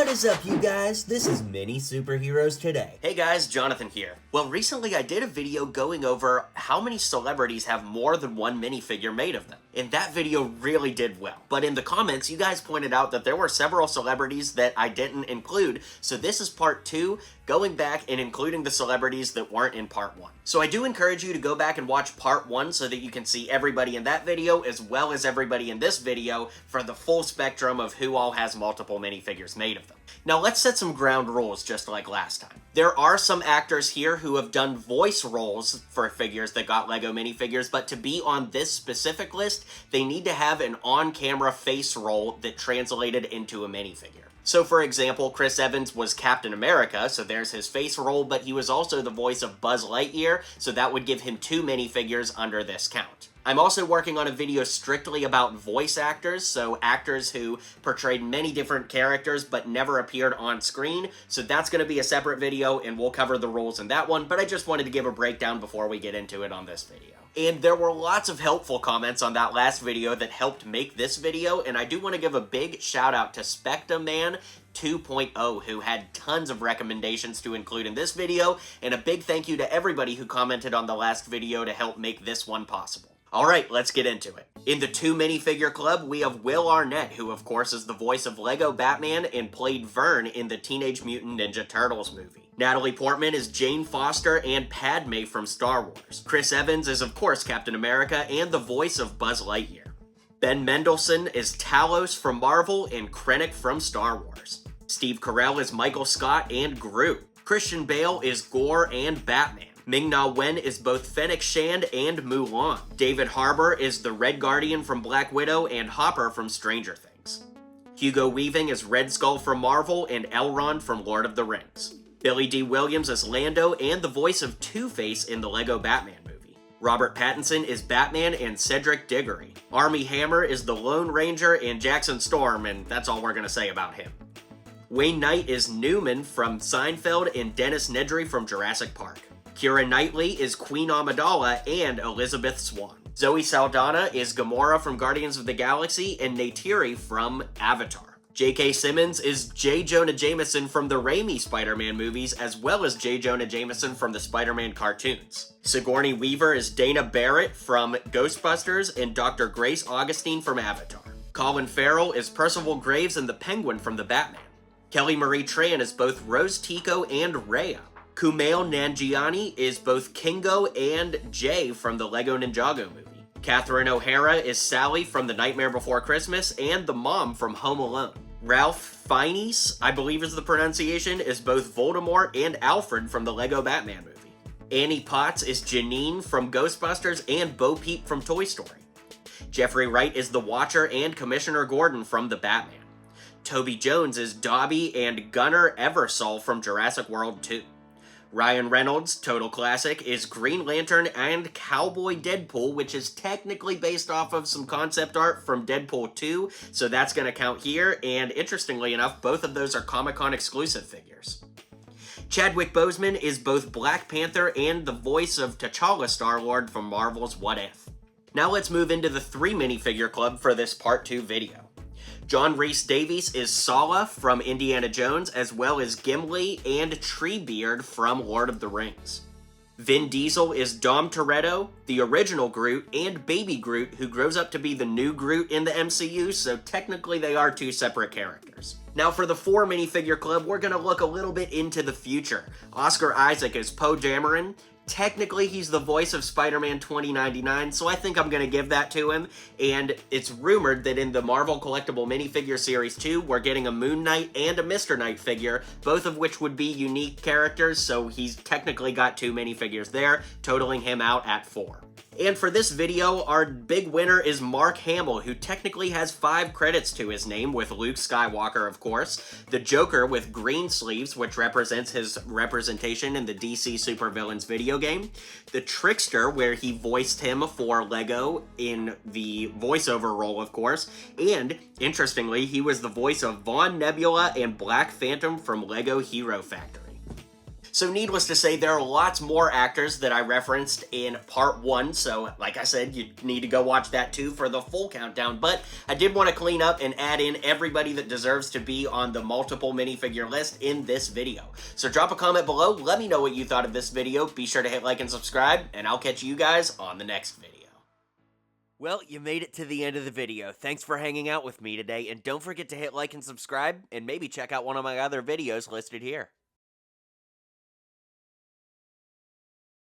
What is up, you guys? This is Mini Superheroes Today. Hey guys, Jonathan here. Well, recently I did a video going over how many celebrities have more than one minifigure made of them. And that video really did well. But in the comments, you guys pointed out that there were several celebrities that I didn't include, so this is part 2, going back and including the celebrities that weren't in part 1. So I do encourage you to go back and watch part 1 so that you can see everybody in that video as well as everybody in this video for the full spectrum of who all has multiple minifigures made of them. Now let's set some ground rules just like last time. There are some actors here who have done voice roles for figures that got LEGO minifigures, but to be on this specific list, they need to have an on-camera face role that translated into a minifigure. So for example, Chris Evans was Captain America, so there's his face role, but he was also the voice of Buzz Lightyear, so that would give him 2 minifigures under this count. I'm also working on a video strictly about voice actors, so actors who portrayed many different characters but never appeared on screen, so that's going to be a separate video and we'll cover the rules in that one, but I just wanted to give a breakdown before we get into it on this video. And there were lots of helpful comments on that last video that helped make this video, and I do want to give a big shout out to Spectaman 2.0, who had tons of recommendations to include in this video, and a big thank you to everybody who commented on the last video to help make this one possible. Alright, let's get into it. In the 2 Minifigure Club, we have Will Arnett, who of course is the voice of Lego Batman and played Vern in the Teenage Mutant Ninja Turtles movie. Natalie Portman is Jane Foster and Padme from Star Wars. Chris Evans is of course Captain America and the voice of Buzz Lightyear. Ben Mendelsohn is Talos from Marvel and Krennic from Star Wars. Steve Carell is Michael Scott and Groot. Christian Bale is Gore and Batman. Ming-Na Wen is both Fennec Shand and Mulan. David Harbour is the Red Guardian from Black Widow and Hopper from Stranger Things. Hugo Weaving is Red Skull from Marvel and Elrond from Lord of the Rings. Billy D. Williams is Lando and the voice of Two-Face in the Lego Batman movie. Robert Pattinson is Batman and Cedric Diggory. Armie Hammer is the Lone Ranger and Jackson Storm, and that's all we're gonna say about him. Wayne Knight is Newman from Seinfeld and Dennis Nedry from Jurassic Park. Keira Knightley is Queen Amidala and Elizabeth Swann. Zoe Saldana is Gamora from Guardians of the Galaxy and Neytiri from Avatar. J.K. Simmons is J. Jonah Jameson from the Raimi Spider-Man movies, as well as J. Jonah Jameson from the Spider-Man cartoons. Sigourney Weaver is Dana Barrett from Ghostbusters and Dr. Grace Augustine from Avatar. Colin Farrell is Percival Graves and the Penguin from the Batman. Kelly Marie Tran is both Rose Tico and Rhea. Kumail Nanjiani is both Kingo and Jay from the Lego Ninjago movie. Catherine O'Hara is Sally from The Nightmare Before Christmas and the mom from Home Alone. Ralph Fiennes, I believe is the pronunciation, is both Voldemort and Alfred from the Lego Batman movie. Annie Potts is Janine from Ghostbusters and Bo Peep from Toy Story. Jeffrey Wright is the Watcher and Commissioner Gordon from the Batman. Toby Jones is Dobby and Gunnar Eversole from Jurassic World 2. Ryan Reynolds, total classic, is Green Lantern and Cowboy Deadpool, which is technically based off of some concept art from Deadpool 2, so that's going to count here, and interestingly enough, both of those are Comic-Con exclusive figures. Chadwick Boseman is both Black Panther and the voice of T'Challa Star-Lord from Marvel's What If. Now let's move into the 3 Minifigure Club for this part 2 video. John Rhys Davies is Sala from Indiana Jones, as well as Gimli and Treebeard from Lord of the Rings. Vin Diesel is Dom Toretto, the original Groot, and Baby Groot, who grows up to be the new Groot in the MCU, so technically they are 2 separate characters. Now for the 4 Minifigure Club, we're gonna look a little bit into the future. Oscar Isaac is Poe Dameron. Technically, he's the voice of Spider-Man 2099, so I think I'm going to give that to him, and it's rumored that in the Marvel Collectible Minifigure Series 2, we're getting a Moon Knight and a Mr. Knight figure, both of which would be unique characters, so he's technically got 2 minifigures there, totaling him out at 4. And for this video, our big winner is Mark Hamill, who technically has 5 credits to his name, with Luke Skywalker, of course, the Joker with green sleeves, which represents his representation in the DC Supervillains video game, the Trickster, where he voiced him for LEGO in the voiceover role, of course, and, interestingly, he was the voice of Vaughn Nebula and Black Phantom from LEGO Hero Factory. So needless to say, there are lots more actors that I referenced in part 1, so like I said, you need to go watch that too for the full countdown, but I did want to clean up and add in everybody that deserves to be on the multiple minifigure list in this video. So drop a comment below, let me know what you thought of this video, be sure to hit like and subscribe, and I'll catch you guys on the next video. Well, you made it to the end of the video. Thanks for hanging out with me today, and don't forget to hit like and subscribe, and maybe check out one of my other videos listed here.